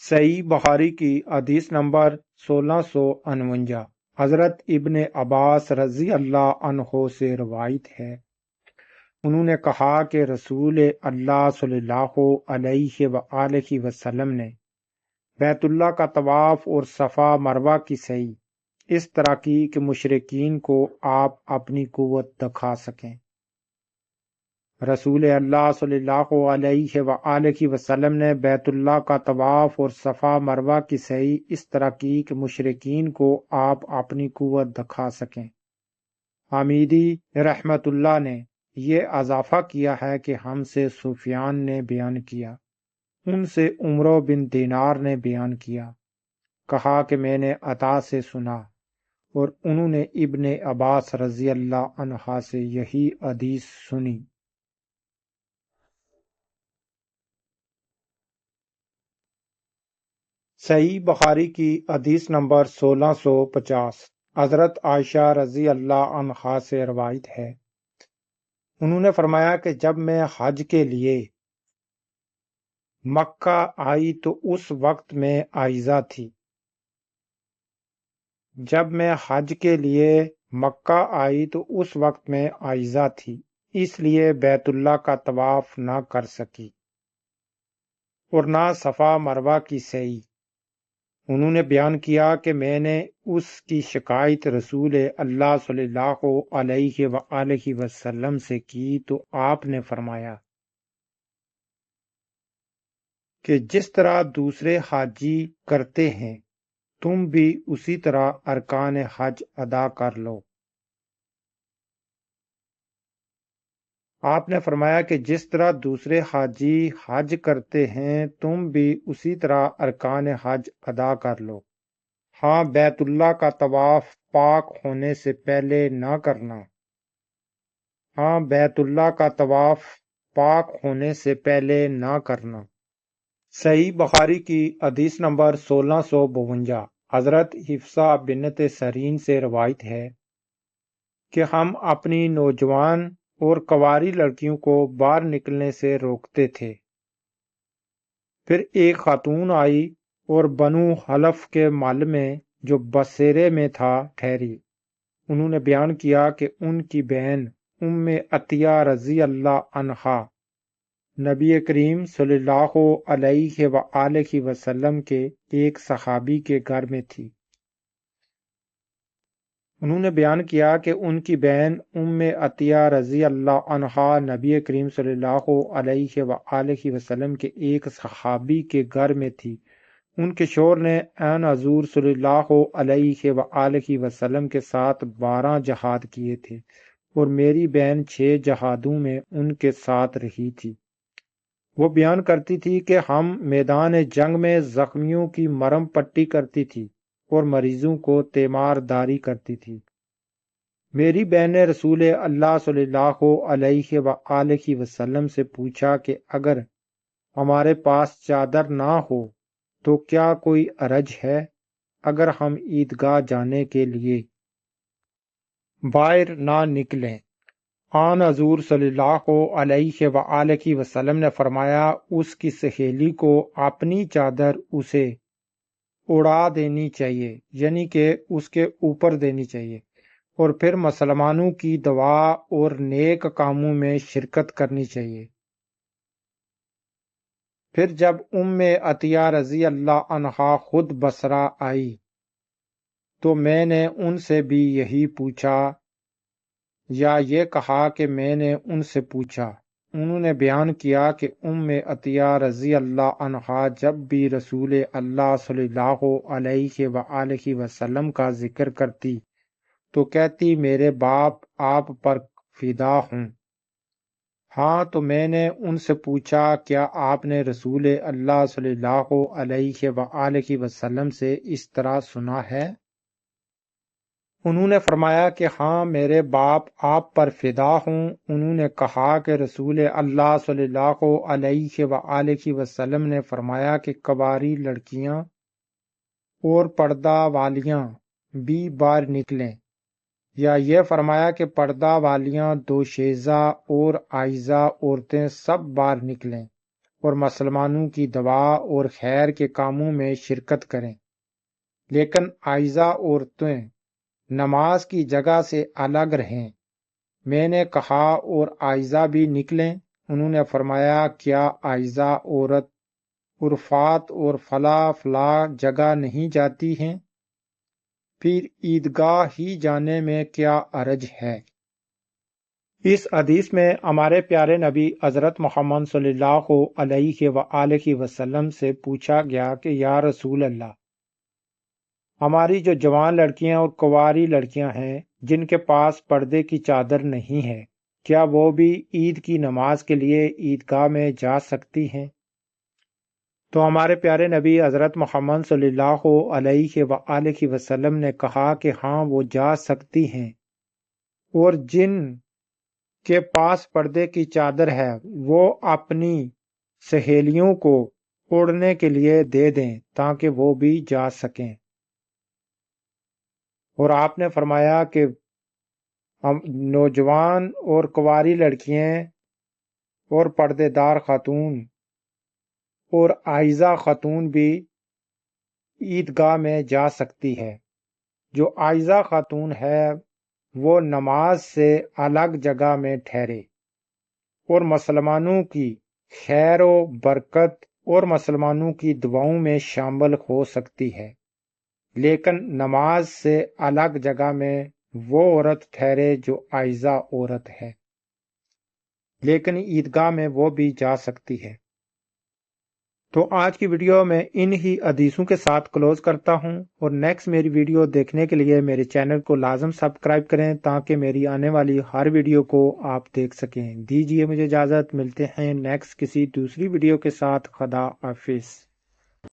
صحیح بخاری کی حدیث نمبر 1649 حضرت ابن عباس رضی اللہ عنہ سے روایت ہے، انہوں نے کہا کہ رسول اللہ صلی اللہ علیہ وآلہ وسلم نے بیت اللہ کا طواف اور صفا مروہ کی سعی اس طرح کی کہ مشرکین کو آپ اپنی قوت دکھا سکیں۔ رسول اللہ صلی اللہ علیہ وآلہ وسلم نے بیت اللہ کا طواف اور صفا مروہ کی سعی اس طرح کی کہ مشرکین کو آپ اپنی قوت دکھا سکیں۔ حمیدی رحمت اللہ نے یہ اضافہ کیا ہے کہ ہم سے سفیان نے بیان کیا، ان سے عمرو بن دینار نے بیان کیا، کہا کہ میں نے عطا سے سنا اور انہوں نے ابن عباس رضی اللہ عنہ سے یہی حدیث سنی۔ صحیح بخاری کی حدیث نمبر 1650 حضرت عائشہ رضی اللہ عنہا سے روایت ہے، انہوں نے فرمایا کہ جب میں حج کے لیے مکہ آئی تو اس وقت میں عائزہ تھی۔ جب میں حج کے لیے مکہ آئی تو اس وقت میں عائزہ تھی، اس لیے بیت اللہ کا طواف نہ کر سکی اور نہ صفا مروہ کی سعی۔ انہوں نے بیان کیا کہ میں نے اس کی شکایت رسول اللہ صلی اللہ علیہ وآلہ وسلم سے کی تو آپ نے فرمایا کہ جس طرح دوسرے حاجی کرتے ہیں تم بھی اسی طرح ارکان حج ادا کر لو۔ آپ نے فرمایا کہ جس طرح دوسرے حاجی حج کرتے ہیں تم بھی اسی طرح ارکان حج ادا کر لو۔ ہاں، بیت اللہ کا طواف پاک ہونے سے پہلے نہ کرنا۔ ہاں، بیت اللہ کا طواف پاک ہونے سے پہلے نہ کرنا۔ صحیح بخاری کی حدیث نمبر 1652 حضرت حفصہ بنت سیرین سے روایت ہے کہ ہم اپنی نوجوان اور کنواری لڑکیوں کو باہر نکلنے سے روکتے تھے۔ پھر ایک خاتون آئی اور بنو حلف کے محل میں جو بصیرے میں تھا ٹھہری۔ انہوں نے بیان کیا کہ ان کی بہن ام عطیہ رضی اللہ عنہا نبی کریم صلی اللہ علیہ وآلہ وسلم کے ایک صحابی کے گھر میں تھی۔ انہوں نے بیان کیا کہ ان کی بہن ام عطیہ رضی اللہ عنہا نبی کریم صلی اللہ علیہ وآلہ وسلم کے ایک صحابی کے گھر میں تھی۔ ان کے شوہر نے عین حضور صلی اللہ علیہ وآلہ وسلم کے ساتھ 12 جہاد کیے تھے اور میری بہن 6 جہادوں میں ان کے ساتھ رہی تھی۔ وہ بیان کرتی تھی کہ ہم میدان جنگ میں زخمیوں کی مرہم پٹی کرتی تھی اور مریضوں کو تیمار داری کرتی تھی۔ میری بہن نے رسول اللہ صلی اللہ علیہ وآلہ وسلم سے پوچھا کہ اگر ہمارے پاس چادر نہ ہو تو کیا کوئی حرج ہے اگر ہم عیدگاہ جانے کے لیے باہر نہ نکلیں؟ آن حضور صلی اللہ علیہ وآلہ وسلم نے فرمایا اس کی سہیلی کو اپنی چادر اسے اڑا دینی چاہیے، یعنی کہ اس کے اوپر دینی چاہیے، اور پھر مسلمانوں کی دعا اور نیک کاموں میں شرکت کرنی چاہیے۔ پھر جب ام عطیہ رضی اللہ عنہا خود بصرہ آئی تو میں نے ان سے بھی یہی پوچھا یا یہ کہا کہ میں نے ان سے پوچھا۔ انہوں نے بیان کیا کہ ام عطیہ رضی اللہ عنہا جب بھی رسول اللہ صلی اللہ علیہ وآلہ وسلم کا ذکر کرتی تو کہتی میرے باپ آپ پر فدا ہوں۔ ہاں، تو میں نے ان سے پوچھا کیا آپ نے رسول اللہ صلی اللہ علیہ وآلہ وسلم سے اس طرح سنا ہے؟ انہوں نے فرمایا کہ ہاں، میرے باپ آپ پر فدا ہوں۔ انہوں نے کہا کہ رسول اللہ صلی اللہ علیہ وآلہ وسلم نے فرمایا کہ کنواری لڑکیاں اور پردہ والیاں بھی باہر نکلیں، یا یہ فرمایا کہ پردہ والیاں، دوشیزہ اور عائزہ عورتیں سب باہر نکلیں اور مسلمانوں کی دعا اور خیر کے کاموں میں شرکت کریں، لیکن عائزہ عورتیں نماز کی جگہ سے الگ رہیں۔ میں نے کہا اور عائزہ بھی نکلیں؟ انہوں نے فرمایا کیا عائزہ عورت عرفات اور فلاں جگہ نہیں جاتی ہیں؟ پھر عیدگاہ ہی جانے میں کیا حرج ہے؟ اس حدیث میں ہمارے پیارے نبی حضرت محمد صلی اللہ علیہ وآلہ وسلم سے پوچھا گیا کہ یا رسول اللہ، ہماری جو جوان لڑکیاں اور کنواری لڑکیاں ہیں جن کے پاس پردے کی چادر نہیں ہے، کیا وہ بھی عید کی نماز کے لیے عیدگاہ میں جا سکتی ہیں؟ تو ہمارے پیارے نبی حضرت محمد صلی اللہ علیہ وآلہ وسلم نے کہا کہ ہاں وہ جا سکتی ہیں، اور جن کے پاس پردے کی چادر ہے وہ اپنی سہیلیوں کو اوڑھنے کے لیے دے دیں تاکہ وہ بھی جا سکیں۔ اور آپ نے فرمایا کہ ہم نوجوان اور کنواری لڑکیاں اور پردے دار خاتون اور عائزہ خاتون بھی عیدگاہ میں جا سکتی ہے۔ جو عائزہ خاتون ہے وہ نماز سے الگ جگہ میں ٹھہرے اور مسلمانوں کی خیر و برکت اور مسلمانوں کی دعاؤں میں شامل ہو سکتی ہے، لیکن نماز سے الگ جگہ میں وہ عورت ٹھہرے جو عائزہ عورت ہے، لیکن عیدگاہ میں وہ بھی جا سکتی ہے۔ تو آج کی ویڈیو میں انہی حدیثوں کے ساتھ کلوز کرتا ہوں، اور نیکسٹ میری ویڈیو دیکھنے کے لیے میرے چینل کو لازم سبسکرائب کریں تاکہ میری آنے والی ہر ویڈیو کو آپ دیکھ سکیں۔ دیجیے مجھے اجازت، ملتے ہیں نیکسٹ کسی دوسری ویڈیو کے ساتھ۔ خدا حافظ۔